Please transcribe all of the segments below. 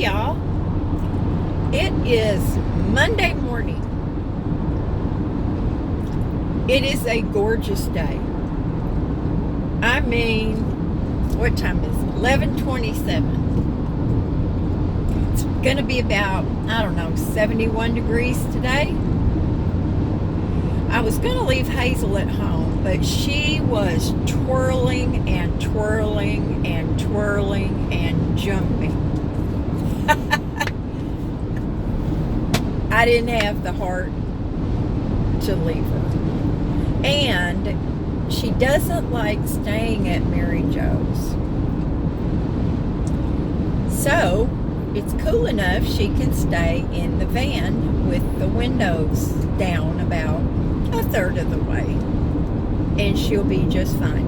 y'all. It is Monday morning. It is a gorgeous day. I mean, what time is it? 11:27. It's going to be about, 71 degrees today. I was going to leave Hazel at home, but she was twirling and twirling and twirling and jumping. I didn't have the heart to leave her. And she doesn't like staying at Mary Jo's. So, it's cool enough she can stay in the van with the windows down about a third of the way. And she'll be just fine.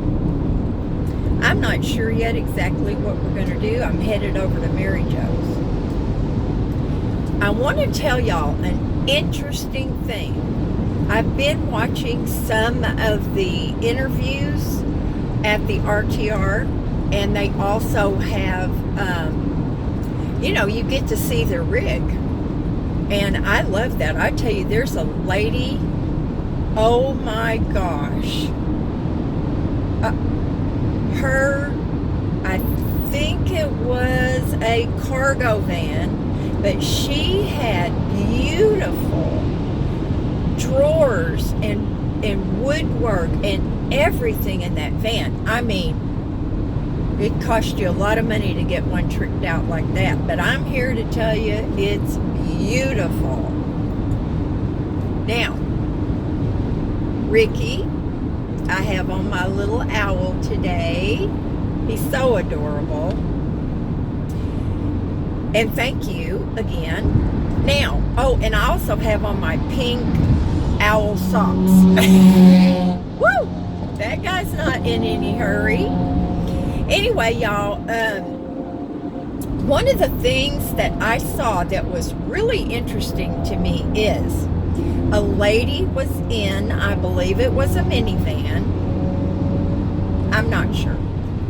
I'm not sure yet exactly what we're going to do. I'm headed over to Mary Jo's. I want to tell y'all an interesting thing. I've been watching some of the interviews at the RTR, and they also have, you get to see their rig. And I love that. I tell you, there's a lady, oh my gosh. I think it was a cargo van, but she had beautiful drawers and woodwork and everything in that van. I mean, it cost you a lot of money to get one tricked out like that, but I'm here to tell you it's beautiful. Now, Ricky, I have on my little owl today. He's so adorable. And thank you again. Now, and I also have on my pink owl socks. Woo! That guy's not in any hurry. Anyway, y'all, one of the things that I saw that was really interesting to me is a lady was in, I believe it was a minivan. I'm not sure.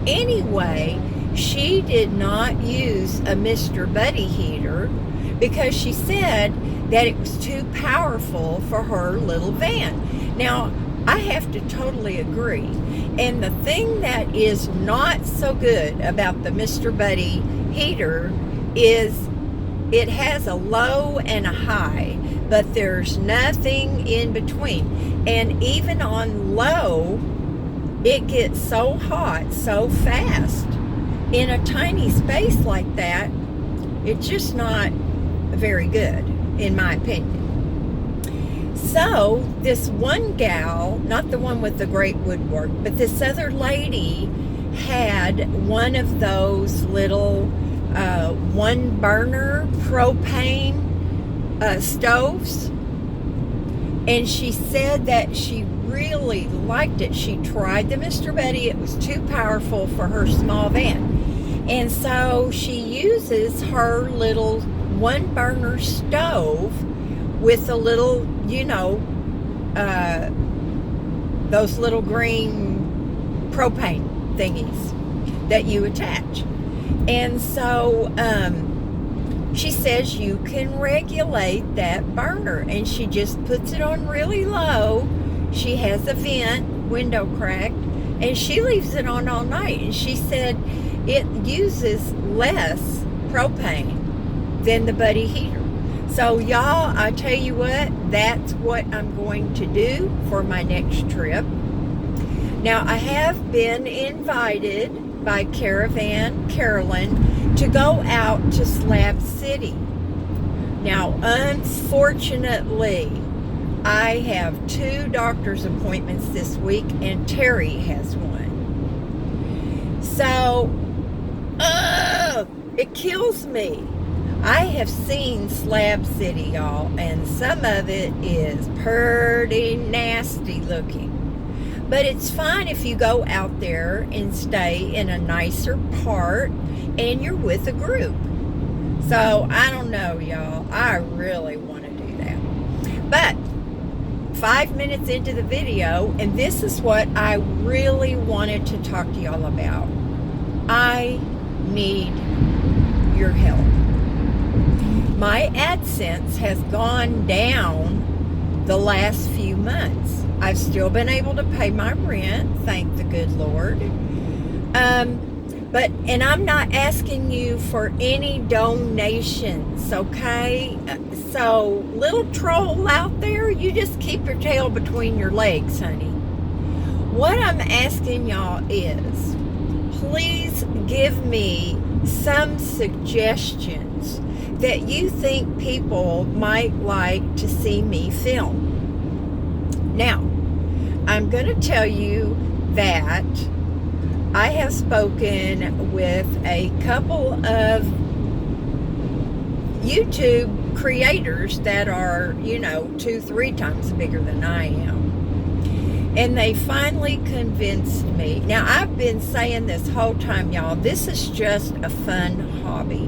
Anyway, she did not use a Mr. Buddy heater because she said that it was too powerful for her little van. Now, I have to totally agree. And the thing that is not so good about the Mr. Buddy heater is it has a low and a high, but there's nothing in between. And even on low, it gets so hot so fast. In a tiny space like that, it's just not very good, in my opinion. So, this one gal, not the one with the great woodwork, but this other lady had one of those little one-burner propane stoves. And she said that she really liked it. She tried the Mr. Buddy. It was too powerful for her small van. And so she uses her little one-burner stove with a little, those little green propane thingies that you attach. And so she says you can regulate that burner. And she just puts it on really low. She has a vent, window cracked, and she leaves it on all night. And she said it uses less propane than the Buddy heater. So y'all, I tell you what, that's what I'm going to do for my next trip. Now, I have been invited by Caravan Carolyn to go out to Slab City. Now, unfortunately, I have 2 doctor's appointments this week, and Terry has one. So, it kills me. I have seen Slab City, y'all, and some of it is pretty nasty looking. But it's fine if you go out there and stay in a nicer part and you're with a group. So, I don't know, y'all. I really want to do that. But 5 minutes into the video, and this is what I really wanted to talk to y'all about. I need your help. My AdSense has gone down the last few months. I've still been able to pay my rent, thank the good Lord. And I'm not asking you for any donations, okay? So, little troll out there, you just keep your tail between your legs, honey. What I'm asking y'all is, please give me some suggestions that you think people might like to see me film. Now, I'm going to tell you that I have spoken with a couple of YouTube creators that are, 2-3 times bigger than I am. And they finally convinced me. Now, I've been saying this whole time, y'all, this is just a fun hobby.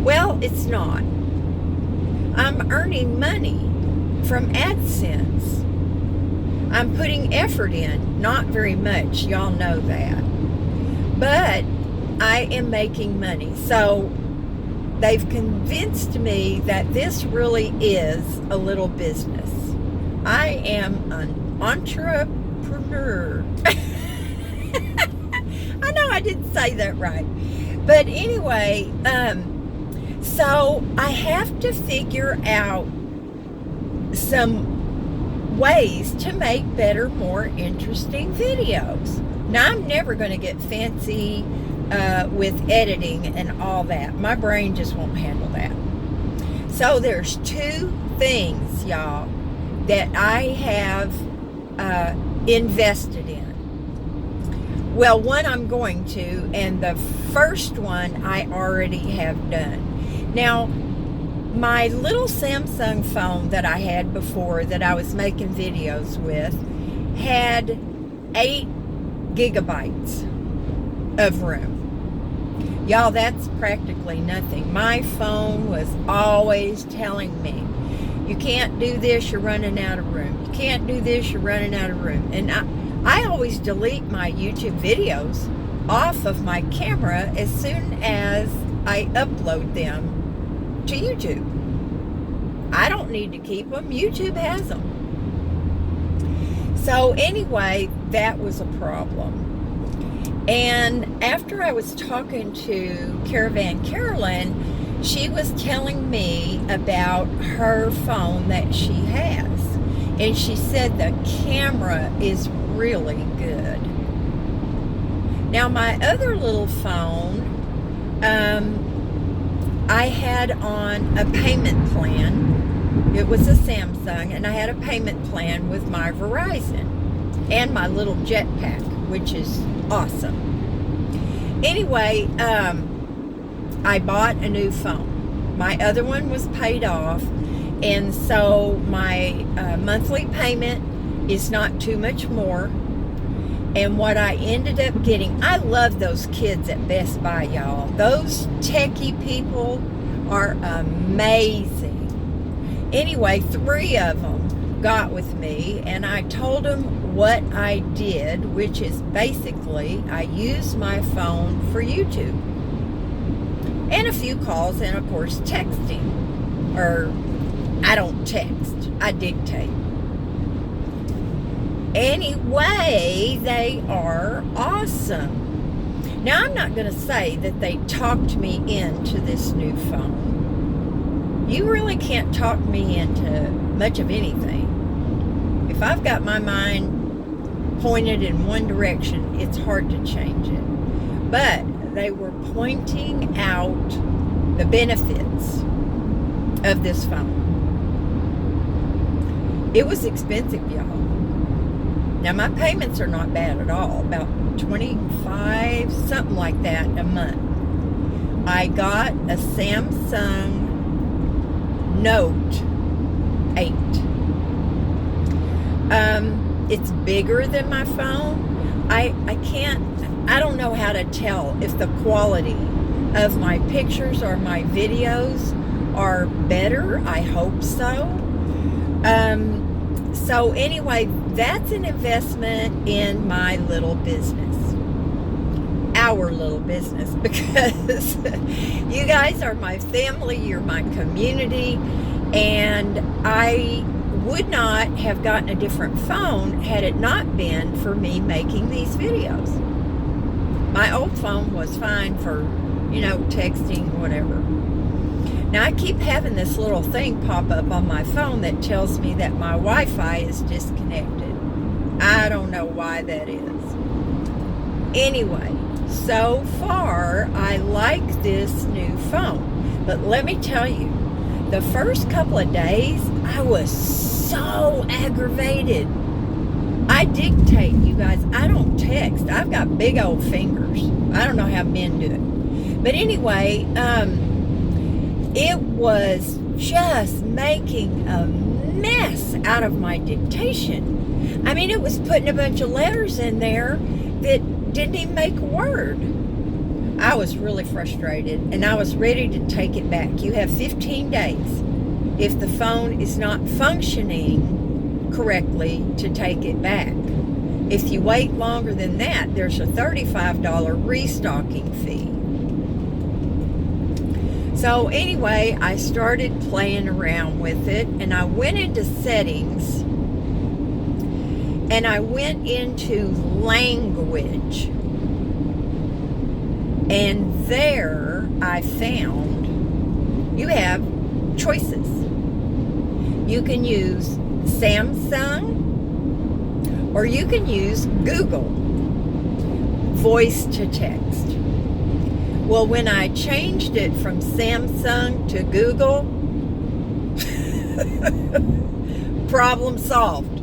Well, it's not. I'm earning money from AdSense. I'm putting effort in, not very much, y'all know that. But I am making money. So they've convinced me that this really is a little business. I am an entrepreneur. I know I didn't say that right. But anyway, so I have to figure out some ways to make better, more interesting videos. Now, I'm never going to get fancy with editing and all that. My brain just won't handle that. So there's 2 things, y'all, that I have invested in. Well, one I'm going to, and the first one I already have done. Now, my little Samsung phone that I had before that I was making videos with had 8 gigabytes of room. Y'all, that's practically nothing. My phone was always telling me, you can't do this, you're running out of room. You can't do this, you're running out of room. And I always delete my YouTube videos off of my camera as soon as I upload them to YouTube. I don't need to keep them. YouTube has them. So anyway, that was a problem. And after I was talking to Caravan Carolyn, she was telling me about her phone that she has. And she said the camera is really good. Now, my other little phone, I had on a payment plan. It was a Samsung, and I had a payment plan with my Verizon and my little jetpack, which is awesome. Anyway, I bought a new phone. My other one was paid off, and so my monthly payment is not too much more. And what I ended up getting, I love those kids at Best Buy, y'all. Those techie people are amazing. Anyway, 3 of them got with me, and I told them what I did, which is basically I use my phone for YouTube. And a few calls, and of course texting. Or, I don't text, I dictate. Anyway, they are awesome. Now, I'm not going to say that they talked me into this new phone. You really can't talk me into much of anything. If I've got my mind pointed in one direction, it's hard to change it. But they were pointing out the benefits of this phone. It was expensive, y'all. Now, my payments are not bad at all, about $25, something like that a month. I got a Samsung Note 8. It's bigger than my phone. I don't know how to tell if the quality of my pictures or my videos are better. I hope so. So anyway, that's an investment in my little business. our little business, because you guys are my family, you're my community, and I would not have gotten a different phone had it not been for me making these videos. My old phone was fine for, texting, whatever. Now, I keep having this little thing pop up on my phone that tells me that my Wi-Fi is disconnected. I don't know why that is. Anyway, so far, I like this new phone. But let me tell you, the first couple of days, I was so aggravated. I dictate, you guys. I don't text. I've got big old fingers. I don't know how men do it. But anyway, it was just making a mess out of my dictation. I mean, it was putting a bunch of letters in there that didn't even make a word. I was really frustrated, and I was ready to take it back. You have 15 days if the phone is not functioning correctly to take it back. If you wait longer than that, there's a $35 restocking fee. So anyway, I started playing around with it, and I went into settings, and I went into language, and there I found you have choices. You can use Samsung, or you can use Google voice to text. Well, when I changed it from Samsung to Google, problem solved.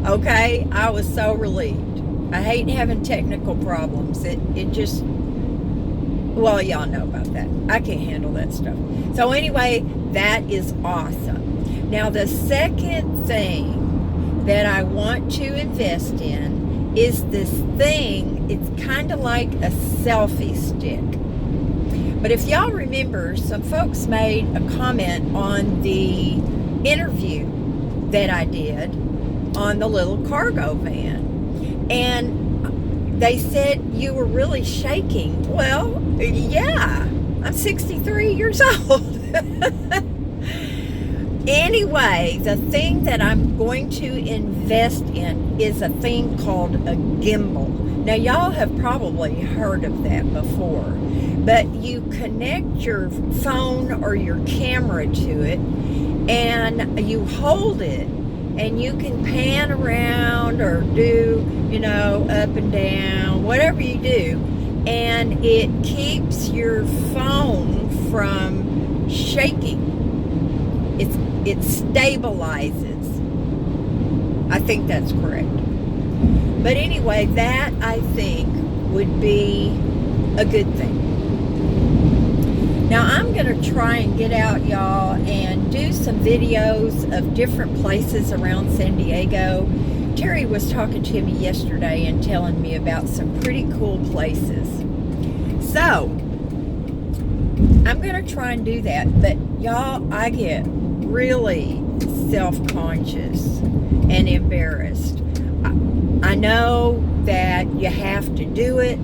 Okay, I was so relieved. I hate having technical problems. It just, well, y'all know about that. I can't handle that stuff. So anyway, that is awesome. Now, the second thing that I want to invest in is this thing. It's kind of like a selfie stick. But if y'all remember, some folks made a comment on the interview that I did on the little cargo van. And they said you were really shaking. Well, yeah, I'm 63 years old. Anyway, the thing that I'm going to invest in is a thing called a gimbal. Now, y'all have probably heard of that before, but you connect your phone or your camera to it, and you hold it, and you can pan around or do, up and down, whatever you do, and it keeps your phone from shaking. It stabilizes. I think that's correct. But anyway, that I think would be a good thing. Now, I'm going to try and get out, y'all, and do some videos of different places around San Diego. Terry was talking to me yesterday and telling me about some pretty cool places. So, I'm going to try and do that. But, y'all, I get really self-conscious and embarrassed. I know that you have to do it,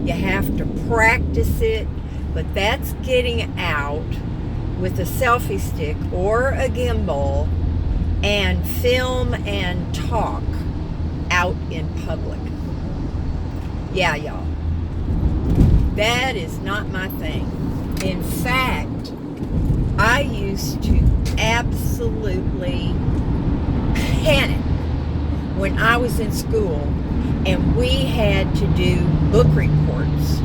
you have to practice it, but that's getting out with a selfie stick or a gimbal and film and talk out in public. Yeah, y'all. That is not my thing. In fact, I used to absolutely panic when I was in school and we had to do book reports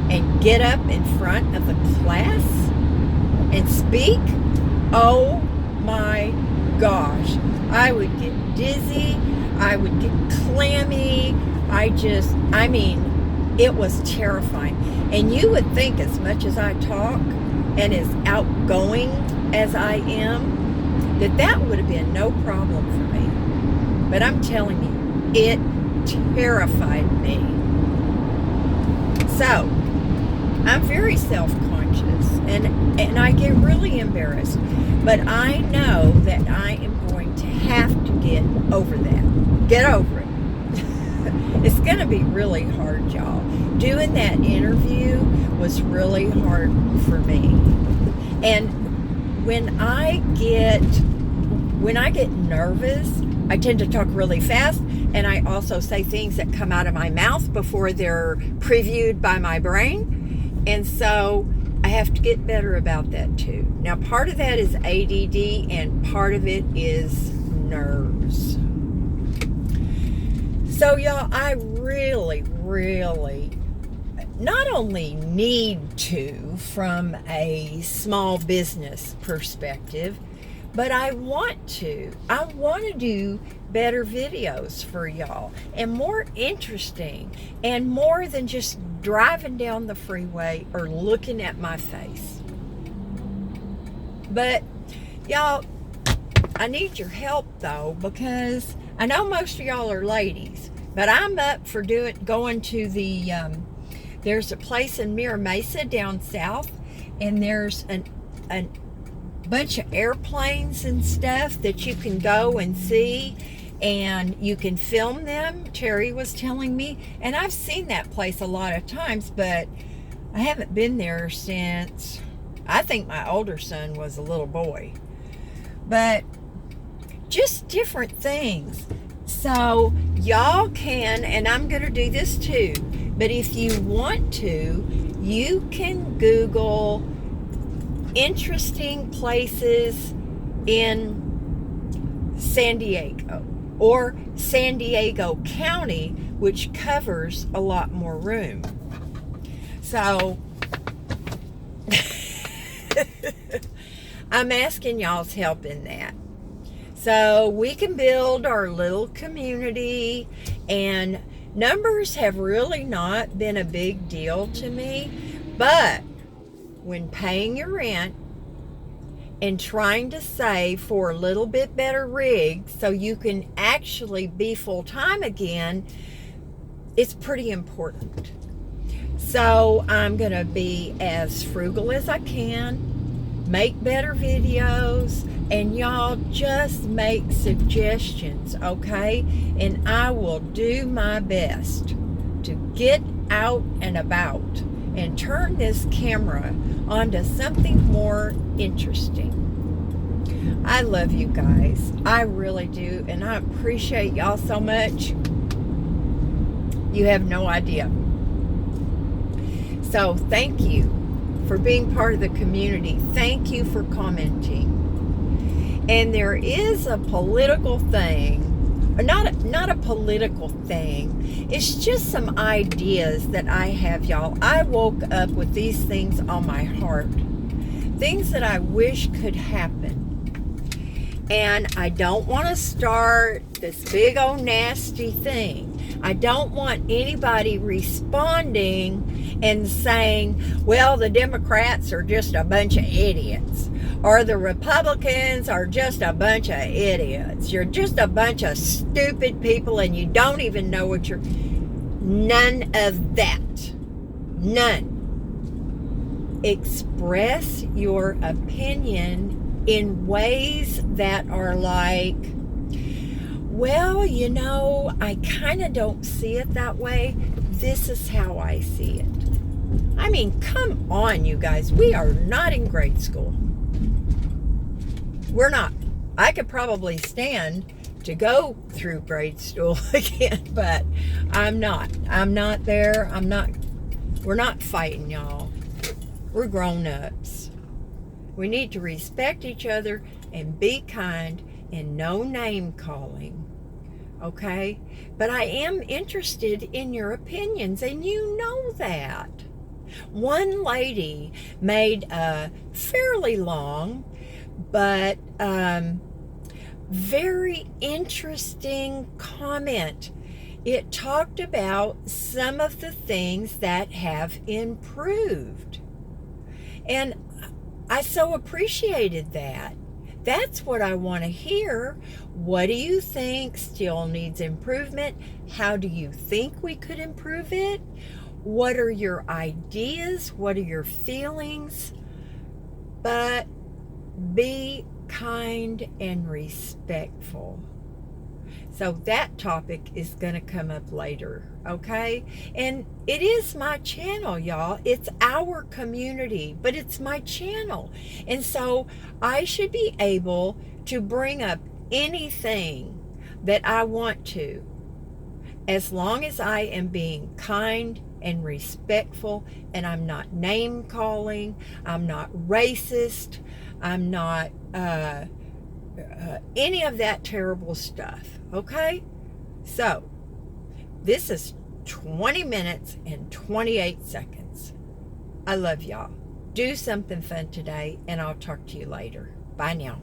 and get up in front of the class and speak. Oh my gosh. I would get dizzy. I would get clammy. It was terrifying. And you would think, as much as I talk and as outgoing as I am, that would have been no problem for me. But I'm telling you, it terrified me. So, I'm very self-conscious, and I get really embarrassed. But I know that I am going to have to get over that. Get over it. It's going to be really hard, y'all. Doing that interview was really hard for me. And when I get nervous, I tend to talk really fast, and I also say things that come out of my mouth before they're previewed by my brain. And so I have to get better about that too. Now, part of that is ADD, and part of it is nerves. So, y'all, I really, really not only need to, from a small business perspective, but I want to. I want to do better videos for y'all, and more interesting, and more than just driving down the freeway or looking at my face. But y'all, I need your help though, because I know most of y'all are ladies, but I'm up for going to the there's a place in Mira Mesa down south, and there's a bunch of airplanes and stuff that you can go and see, and you can film them. Terry was telling me, and I've seen that place a lot of times, but I haven't been there since I think my older son was a little boy. But just different things. So y'all can, and I'm going to do this too, but if you want to, you can Google interesting places in San Diego or San Diego County, which covers a lot more room. So I'm asking y'all's help in that. So we can build our little community, and numbers have really not been a big deal to me, but when paying your rent and trying to save for a little bit better rig so you can actually be full-time again, it's pretty important. So I'm going to be as frugal as I can, make better videos, and y'all just make suggestions, okay? And I will do my best to get out and about and turn this camera onto something more interesting. I love you guys. I really do, and I appreciate y'all so much. You have no idea. So thank you for being part of the community. Thank you for commenting. And there is a political thing, or not a political thing. It's just some ideas that I have, y'all. I woke up with these things on my heart. Things that I wish could happen. And I don't want to start this big old nasty thing. I don't want anybody responding and saying, well, the Democrats are just a bunch of idiots, or the Republicans are just a bunch of idiots. You're just a bunch of stupid people and you don't even know what you're... None of that. None. Express your opinion in ways that are like, well, you know, I kind of don't see it that way. This is how I see it. I mean, come on, you guys. We are not in grade school. We're not. I could probably stand to go through grade school again, but I'm not. I'm not there. We're not fighting, y'all. We're grown-ups. We need to respect each other and be kind and no name calling. Okay? But I am interested in your opinions, and you know that. One lady made a fairly long but very interesting comment. It talked about some of the things that have improved. And I so appreciated that. That's what I want to hear. What do you think still needs improvement? How do you think we could improve it? What are your ideas? What are your feelings? But be kind and respectful. So that topic is going to come up later, okay? And it is my channel, y'all. It's our community, but it's my channel. And so I should be able to bring up anything that I want to, as long as I am being kind and respectful, and I'm not name calling, I'm not racist, I'm not any of that terrible stuff, okay? So this is 20 minutes and 28 seconds. I love y'all. Do something fun today, and I'll talk to you later. Bye now.